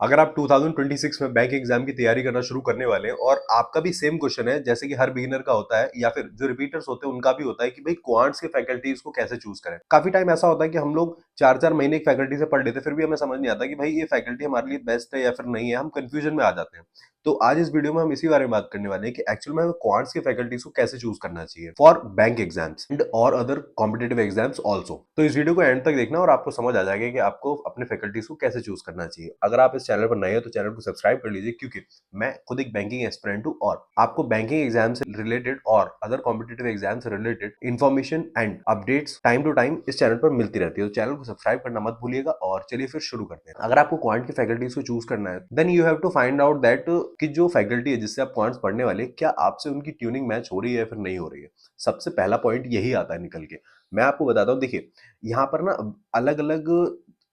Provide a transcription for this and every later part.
अगर आप 2026 में बैंक एग्जाम की तैयारी करना शुरू करने वाले हैं और आपका भी सेम क्वेश्चन है जैसे कि हर बिगिनर का होता है या फिर जो रिपीटर्स होते हैं उनका भी होता है कि भाई क्वांट्स के फैकल्टीज को कैसे चूज करें। काफी टाइम ऐसा होता है कि हम लोग 4-4 महीने एक फैकल्टी से पढ़ लेते हैं, फिर भी हमें समझ नहीं आता कि भाई ये फैकल्टी हमारे लिए बेस्ट है या फिर नहीं है, हम कंफ्यूजन में आ जाते हैं। तो आज इस वीडियो में हम इसी बारे में बात करने वाले हैं कि एक्चुअल में क्वांट्स के फैकल्टीज को कैसे चूज करना चाहिए फॉर बैंक एग्जाम्स एंड और अदर कॉम्पिटेटिव एग्जाम्स ऑल्सो। तो इस वीडियो को एंड तक देखना और आपको समझ आ जाएगा कि आपको अपने फैकल्टीज को कैसे चूज करना चाहिए। अगर आप इस चैनल पर नए हो तो चैनल को सब्सक्राइब कर लीजिए, क्योंकि मैं खुद एक बैंकिंग एस्पिरेंट हूँ और आपको बैंकिंग एग्जाम से रिलेटेड और अदर कॉम्पिटेटिव एग्जाम से related information and updates time to time इस चैनल पर मिलती रहती है। तो चैनल को सब्सक्राइब करना मत भूलिएगा और चलिए फिर शुरू करते हैं। अगर आपको क्वांट की फैकल्टीज को चूज करना है then you have to find out that कि जो फैकल्टी है जिससे आप क्वांट्स पढ़ने वाले, क्या आपसे उनकी ट्यूनिंग मैच हो रही है या फिर नहीं हो रही है। सबसे पहला पॉइंट यही आता है निकल के। मैं आपको बताता हूँ, देखिए यहाँ पर ना अलग अलग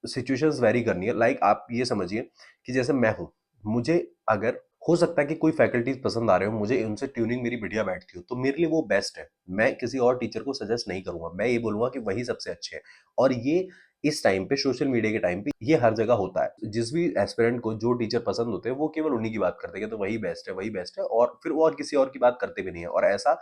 सिचुएशंस वेरी करनी है। लाइक आप ये समझिए कि जैसे मैं हूँ, मुझे अगर हो सकता है कि कोई फैकल्टीज पसंद आ रहे हो, मुझे उनसे ट्यूनिंग मेरी बढ़िया बैठती हो, तो मेरे लिए वो बेस्ट है। मैं किसी और टीचर को सजेस्ट नहीं करूंगा, मैं ये बोलूंगा कि वही सबसे अच्छे है। और ये इस टाइम पे सोशल मीडिया के टाइम पे ये हर जगह होता है। जिस भी एस्पिरेंट को जो टीचर पसंद होते हैं वो केवल उन्हीं की बात करते हैं कि तो वही बेस्ट है, वही बेस्ट है, और फिर वो और किसी और की बात करते भी नहीं है। और ऐसा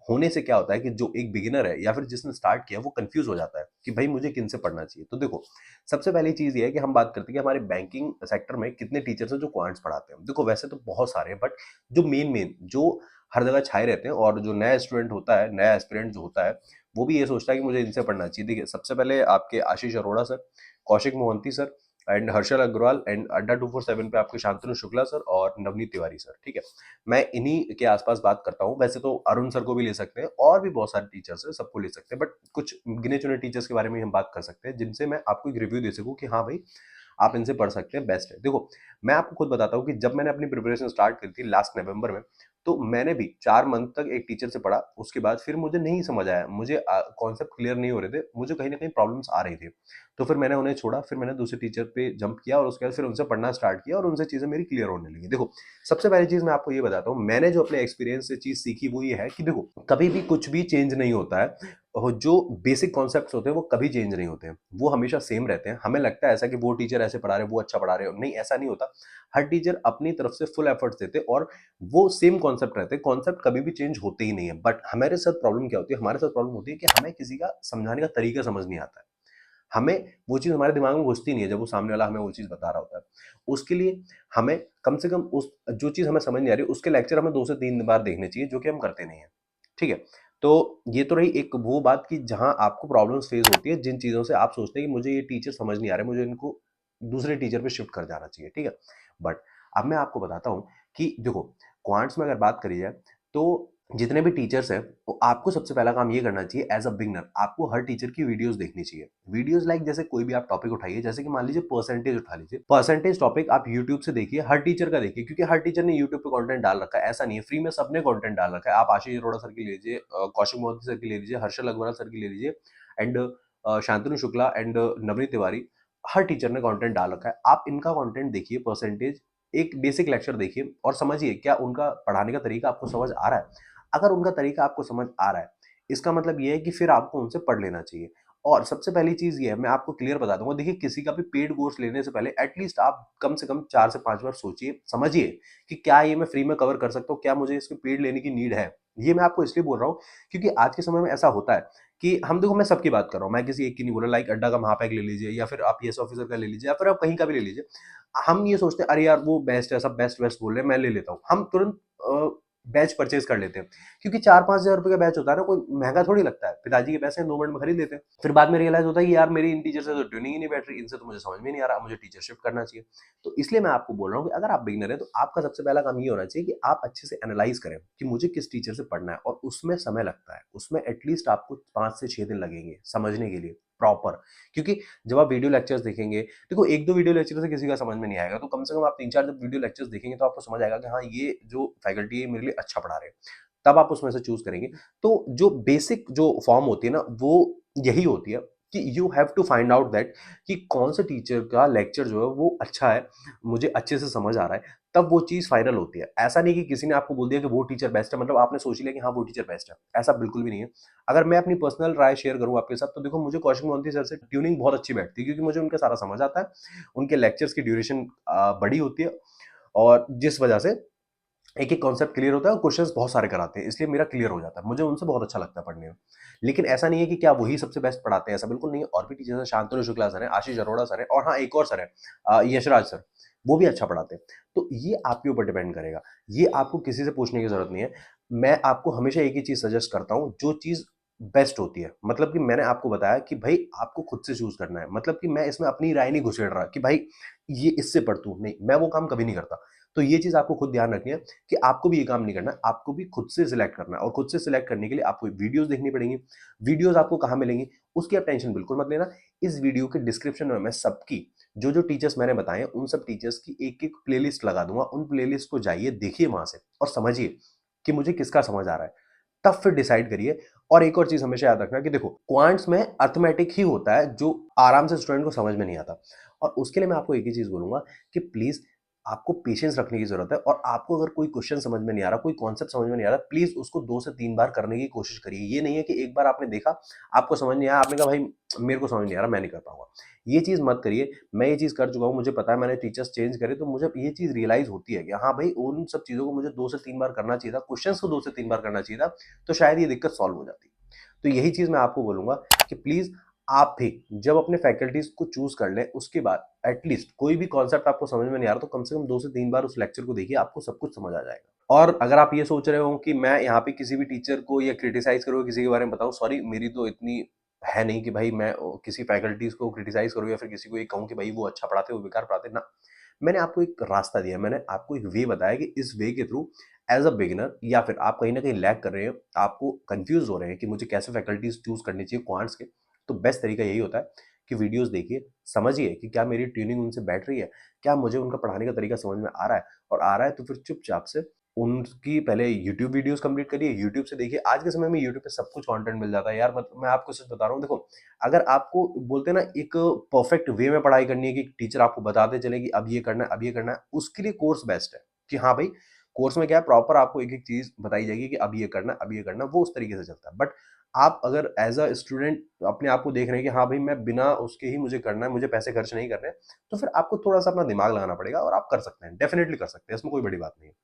होने से क्या होता है कि जो एक बिगिनर है या फिर जिसने स्टार्ट किया वो कंफ्यूज हो जाता है कि भाई मुझे किन से पढ़ना चाहिए। तो देखो, सबसे पहली चीज ये है कि हम बात करते हैं कि हमारे बैंकिंग सेक्टर में कितने टीचर्स हैं जो क्वांट्स पढ़ाते हैं। देखो वैसे तो बहुत सारे हैं, बट जो मेन मेन जो हर जगह छाए रहते हैं, और जो नया स्टूडेंट होता है, नया एस्पिरेंट जो होता है, वो भी ये सोचता है कि मुझे इनसे पढ़ना चाहिए। देखिए सबसे पहले आपके Ashish Arora sir, Kaushik Mohanty sir and Harshal Agarwal, and Adda 247 पे आपके शांतनु शुक्ला सर और नवनीत तिवारी सर। ठीक है, मैं इन्हीं के आसपास बात करता हूँ। वैसे तो अरुण सर को भी ले सकते हैं और भी बहुत सारे टीचर्स हैं, सबको ले सकते हैं, बट कुछ गिने चुने टीचर्स के बारे में हम बात कर सकते हैं जिनसे मैं आपको एक रिव्यू दे सकूं कि हाँ भाई आप इनसे पढ़ सकते हैं, बेस्ट है। देखो मैं आपको खुद बताता हूँ कि जब मैंने अपनी प्रिपरेशन स्टार्ट करी थी लास्ट नवंबर में, तो मैंने भी 4 मंथ तक एक टीचर से पढ़ा। उसके बाद फिर मुझे नहीं समझ आया, मुझे कॉन्सेप्ट क्लियर नहीं हो रहे थे, मुझे कहीं ना कहीं प्रॉब्लम्स आ रही थी। तो फिर मैंने उन्हें छोड़ा, फिर मैंने दूसरे टीचर पे जंप किया और उसके बाद फिर उनसे पढ़ना स्टार्ट किया और उनसे चीजें मेरी क्लियर होने लगी। देखो सबसे पहली चीज मैं आपको ये बताता हूँ, मैंने जो अपने एक्सपीरियंस से चीज सीखी वो ये है कि देखो कभी भी कुछ भी चेंज नहीं होता है। और जो बेसिक कॉन्सेप्ट्स होते हैं वो कभी चेंज नहीं होते हैं, वो हमेशा सेम रहते हैं। हमें लगता है ऐसा कि वो टीचर ऐसे पढ़ा रहे, वो अच्छा पढ़ा रहे हो, नहीं ऐसा नहीं होता। हर टीचर अपनी तरफ से फुल एफर्ट्स देते हैं और वो सेम कॉन्सेप्ट रहते हैं, कॉन्सेप्ट कभी भी चेंज होते ही नहीं है। बट हमारे साथ प्रॉब्लम क्या होती है, हमारे साथ प्रॉब्लम होती है कि हमें किसी का समझाने का तरीका समझ नहीं आता है। हमें वो चीज़ हमारे दिमाग में घुसती नहीं है जब वो सामने वाला हमें वो चीज़ बता रहा होता है। उसके लिए हमें कम से कम उस जो चीज़ हमें समझ नहीं आ रही उसके लेक्चर हमें 2 से 3 बार देखने चाहिए, जो कि हम करते नहीं हैं। ठीक है? तो ये तो रही एक वो बात कि जहाँ आपको प्रॉब्लम्स फेस होती है, जिन चीज़ों से आप सोचते हैं कि मुझे ये टीचर समझ नहीं आ रहे, मुझे इनको दूसरे टीचर पे शिफ्ट कर जाना चाहिए। ठीक है? बट अब मैं आपको बताता हूँ कि देखो क्वांट्स में अगर बात करी जाए तो जितने भी टीचर्स हैं, तो आपको सबसे पहला काम ये करना चाहिए एज अ बिगनर, आपको हर टीचर की वीडियोस देखनी चाहिए। वीडियोस लाइक जैसे कोई भी आप टॉपिक उठाइए, जैसे कि मान लीजिए परसेंटेज उठा लीजिए, परसेंटेज टॉपिक आप यूट्यूब से देखिए, हर टीचर का देखिए, क्योंकि हर टीचर ने यूट्यूब पे कंटेंट डाल रखा है, ऐसा नहीं है, फ्री में सबने कंटेंट डाल रखा है। आप आशीष अरोड़ा सर की ले लीजिए, कौशिक मोहंती सर की ले लीजिए, हर्षल अग्रवाल सर की ले लीजिए, and Shantanu Shukla and Navneet Tiwari, her teacher ने कंटेंट डाल रखा है। आप इनका कंटेंट देखिए, परसेंटेज एक बेसिक लेक्चर देखिए और समझिए क्या उनका पढ़ाने का तरीका आपको समझ आ रहा है। अगर उनका तरीका आपको समझ आ रहा है, इसका मतलब ये है कि फिर आपको उनसे पढ़ लेना चाहिए। और सबसे पहली चीज ये है, मैं आपको क्लियर बता दूंगा, देखिए किसी का भी पेड कोर्स लेने से पहले एटलीस्ट आप कम से कम 4 से 5 बार सोचिए, समझिए कि क्या ये मैं फ्री में कवर कर सकता हूँ, क्या मुझे इसके पेड लेने की नीड है। ये मैं आपको इसलिए बोल रहा हूँ क्योंकि आज के समय में ऐसा होता है कि हम, देखो मैं सबकी बात कर रहा हूँ, मैं किसी एक की नहीं बोल रहा। लाइक अड्डा का महापैक ले लीजिए या फिर आप पीएस ऑफिसर का ले लीजिए या फिर आप कहीं का भी ले लीजिए। हम ये सोचते हैं अरे यार वो बेस्ट है, सब बेस्ट बेस्ट बोल रहे हैं, मैं ले लेता हूँ। हम तुरंत बैच परचेज कर लेते हैं, क्योंकि 4-5 हज़ार रुपए का बैच होता है ना, कोई महंगा थोड़ी लगता है, पिताजी के पैसे हैं, 2 मिनट में खरीद लेते हैं। फिर बाद में रियलाइज होता है कि यार मेरी इन टीचर से तो ट्यूनिंग ही नहीं बैठ रही, इनसे तो मुझे समझ में नहीं आ रहा, मुझे टीचर शिफ्ट करना चाहिए। तो इसलिए मैं आपको बोल रहा हूँ कि अगर आप बिगनर है तो आपका सबसे पहला काम ये होना चाहिए कि आप अच्छे से एनालाइज करें कि मुझे किस टीचर से पढ़ना है, और उसमें समय लगता है, उसमें एटलीस्ट आपको 5 से 6 दिन लगेंगे समझने के लिए प्रॉपर। क्योंकि जब आप वीडियो लेक्चर्स देखेंगे, देखो 1-2 वीडियो लेक्चर से किसी का समझ में नहीं आएगा, तो कम से कम आप 3-4 जब वीडियो लेक्चर्स देखेंगे तो आपको समझ आएगा कि हाँ ये जो फैकल्टी है मेरे लिए अच्छा पढ़ा रहे हैं, तब आप उसमें से चूज करेंगे। तो जो बेसिक जो फॉर्म होती है ना वो यही होती है कि you have to find out that कि कौन से टीचर का लेक्चर जो है वो अच्छा है, मुझे अच्छे से समझ आ रहा है, तब वो चीज़ फाइनल होती है। ऐसा नहीं कि किसी ने आपको बोल दिया कि वो टीचर बेस्ट है, मतलब आपने सोच लिया कि हाँ, वो टीचर बेस्ट है, ऐसा बिल्कुल भी नहीं है। अगर मैं अपनी पर्सनल राय शेयर करूँ आपके साथ, तो देखो मुझे कौशिक मोहंती सर से ट्यूनिंग बहुत अच्छी बैठती है, क्योंकि मुझे उनका सारा समझ आता है, उनके लेक्चर्स की ड्यूरेशन बड़ी होती है, और जिस वजह से एक-एक कॉन्सेप्ट क्लियर होता है और क्वेश्चंस बहुत सारे कराते हैं, इसलिए मेरा क्लियर हो जाता है। मुझे उनसे बहुत अच्छा लगता है पढ़ने में। लेकिन ऐसा नहीं है कि क्या वही सबसे बेस्ट पढ़ाते हैं, ऐसा बिल्कुल नहीं है। और भी टीचर्स हैं, शांतनु शुक्ला सर हैं, आशीष अरोड़ा सर हैं, और हाँ, एक और सर हैं यशराज सर, वो भी अच्छा पढ़ाते हैं। तो ये आपके ऊपर डिपेंड करेगा। ये आपको किसी से पूछने की ज़रूरत नहीं है। मैं आपको हमेशा एक ही चीज़ सजेस्ट करता हूँ, जो चीज़ बेस्ट होती है। मतलब कि मैंने आपको बताया कि भई आपको खुद से चूज़ करना है। मतलब कि मैं इसमें अपनी राय नहीं घुसेड़ रहा कि भाई ये इससे पढ़ तू, नहीं, मैं वो काम कभी नहीं करता। तो ये चीज़ आपको खुद ध्यान रखनी है कि आपको भी ये काम नहीं करना है, आपको भी खुद से सिलेक्ट करना है, और खुद से सिलेक्ट करने के लिए आपको वीडियोज़ देखनी पड़ेंगी। वीडियोज़ आपको कहाँ मिलेंगी, उसकी आप टेंशन बिल्कुल मत लेना। इस वीडियो के डिस्क्रिप्शन में मैं सबकी जो-जो टीचर्स मैंने बताए हैं, उन सब टीचर्स की एक-एक प्लेलिस्ट लगा दूँगा। उन प्लेलिस्ट को जाइए, देखिए वहाँ से और समझिए कि मुझे किसका समझ आ रहा है। तब फिर डिसाइड करिए। और एक और चीज़ हमेशा याद रखना कि देखो, क्वांट्स में अरिथमेटिक ही होता है जो आराम से स्टूडेंट को समझ में नहीं आता। और उसके लिए मैं आपको एक ही चीज़ बोलूँगा कि प्लीज़ आपको पेशेंस रखने की ज़रूरत है, और आपको अगर कोई क्वेश्चन समझ में नहीं आ रहा, कोई कॉन्सेप्ट समझ में नहीं आ रहा, प्लीज़ उसको 2 से 3 बार करने की कोशिश करिए। ये नहीं है कि एक बार आपने देखा, आपको समझ नहीं आया, आपने कहा भाई मेरे को समझ नहीं आ रहा, मैं नहीं कर पाऊँगा। ये चीज़ मत करिए। मैं ये चीज़ कर चुका हूँ, मुझे पता है, मैंने टीचर्स चेंज करे, तो मुझे ये चीज़ रियलाइज़ होती है कि हाँ भाई, उन सब चीज़ों को मुझे 2 से 3 बार करना चाहिए था, क्वेश्चन्स को 2 से 3 बार करना चाहिए था, तो शायद ये दिक्कत सॉल्व हो जाती। तो यही चीज़ मैं आपको बोलूँगा कि प्लीज़ आप भी जब अपने फैकल्टीज़ को चूज़ कर लें, उसके बाद एटलीस्ट कोई भी कॉन्सेप्ट आपको समझ में नहीं आ रहा, तो कम से कम 2 से 3 बार उस लेक्चर को देखिए, आपको सब कुछ समझ आ जाएगा। और अगर आप ये सोच रहे हो कि मैं यहाँ पे किसी भी टीचर को या क्रिटिसाइज़ करूँ, किसी के बारे में बताऊँ, सॉरी, मेरी तो इतनी है नहीं कि भाई मैं किसी फैकल्टीज़ को क्रिटिसाइज़ करूँ या फिर किसी को ये कहूँ कि भाई वो अच्छा पढ़ाते हैं, वो बेकार पढ़ाते हैं, ना। मैंने आपको एक रास्ता दिया, मैंने आपको एक वे बताया कि इस वे के थ्रू एज़ अ बिगिनर, या फिर आप कहीं न कहीं लैग कर रहे हैं, आपको कन्फ्यूज़ हो रहे हैं कि मुझे कैसे फैकल्टीज़ चूज़ करनी चाहिए क्वांट्स के, तो बेस्ट तरीका यही होता है कि वीडियोज़ देखिए, समझिए कि क्या मेरी ट्यूनिंग उनसे बैठ रही है, क्या मुझे उनका पढ़ाने का तरीका समझ में आ रहा है, और आ रहा है तो फिर चुपचाप से उनकी पहले यूट्यूब वीडियोज़ कंप्लीट करिए, यूट्यूब से देखिए। आज के समय में यूट्यूब पे सब कुछ कंटेंट मिल जाता है यार, मतलब मैं आपको सच बता रहा हूँ, देखो, अगर आपको बोलते हैं ना एक परफेक्ट वे में पढ़ाई करनी है कि टीचर आपको बताते चले कि अब ये करना है, अब ये करना है, उसके लिए कोर्स बेस्ट है। कि हाँ भाई, कोर्स में क्या है, प्रॉपर आपको एक-एक चीज़ बताई जाएगी कि अब ये करना है, अब ये करना है, वो उस तरीके से चलता है। बट आप अगर एज़ अ स्टूडेंट अपने आप को देख रहे हैं कि हाँ भाई, मैं बिना उसके ही मुझे करना है, मुझे पैसे खर्च नहीं करने हैं, तो फिर आपको थोड़ा-सा अपना दिमाग लगाना पड़ेगा, और आप कर सकते हैं, डेफिनिटली कर सकते हैं, इसमें कोई बड़ी बात नहीं है।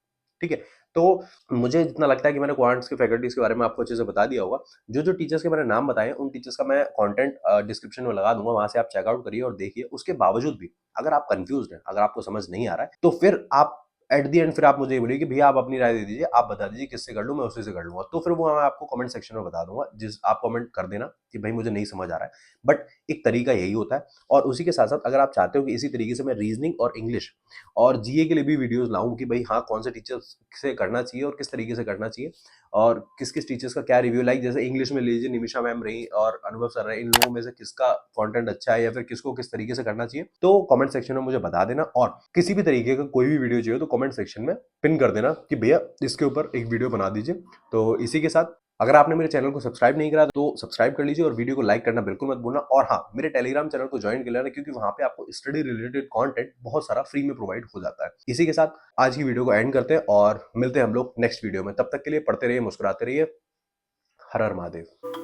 ठीक है? तो मुझे जितना लगता है कि मैंने क्वांट्स की फैकल्टीज़ के बारे में आपको अच्छे से बता दिया होगा। जो-जो टीचर्स के मैंने नाम बताए हैं, उन टीचर्स का मैं कंटेंट डिस्क्रिप्शन में लगा दूँगा, वहाँ से आप चेकआउट करिए और देखिए। उसके बावजूद भी अगर आप कन्फ्यूज़्ड हैं, अगर आपको समझ नहीं आ रहा है, तो फिर आप एट द एंड फिर आप मुझे ये बोलिए कि भैया आप अपनी राय दे दीजिए, आप बता दीजिए किससे कर लूँ, मैं उसी से कर लूँगा। तो फिर वो मैं आपको कमेंट सेक्शन में बता दूँगा, जिस आप कमेंट कर देना कि भई मुझे नहीं समझ आ रहा है। बट एक तरीका यही होता है, और उसी के साथ-साथ अगर आप चाहते हो कि इसी तरीके से मैं रीज़निंग और इंग्लिश और जीए के लिए भी वीडियोज़ लाऊँ कि भई हाँ, कौन से टीचर्स से करना चाहिए और किस तरीके से करना चाहिए, और किस-किस टीचर्स का क्या रिव्यू, लाइक जैसे इंग्लिश में लीजिए, निमिषा मैम रही और अनुभव सर रहे, इन लोगों में से किसका कंटेंट अच्छा है या फिर किसको किस तरीके से करना चाहिए, तो कमेंट सेक्शन में मुझे बता देना। और किसी भी तरीके का कोई भी वीडियो चाहिए तो कमेंट सेक्शन में पिन कर देना कि भैया इसके ऊपर एक वीडियो बना दीजिए। तो इसी के साथ, अगर आपने मेरे चैनल को सब्सक्राइब नहीं करा तो सब्सक्राइब कर लीजिए, और वीडियो को लाइक करना बिल्कुल मत भूलना। और हाँ, मेरे टेलीग्राम चैनल को ज्वाइन कर लेना, क्योंकि वहाँ पे आपको स्टडी रिलेटेड कंटेंट बहुत सारा फ्री में प्रोवाइड हो जाता है। इसी के साथ आज की वीडियो को एंड करते हैं, और मिलते हैं हम लोग नेक्स्ट वीडियो में। तब तक के लिए पढ़ते रहिए, मुस्कुराते रहिए। हर हर महादेव।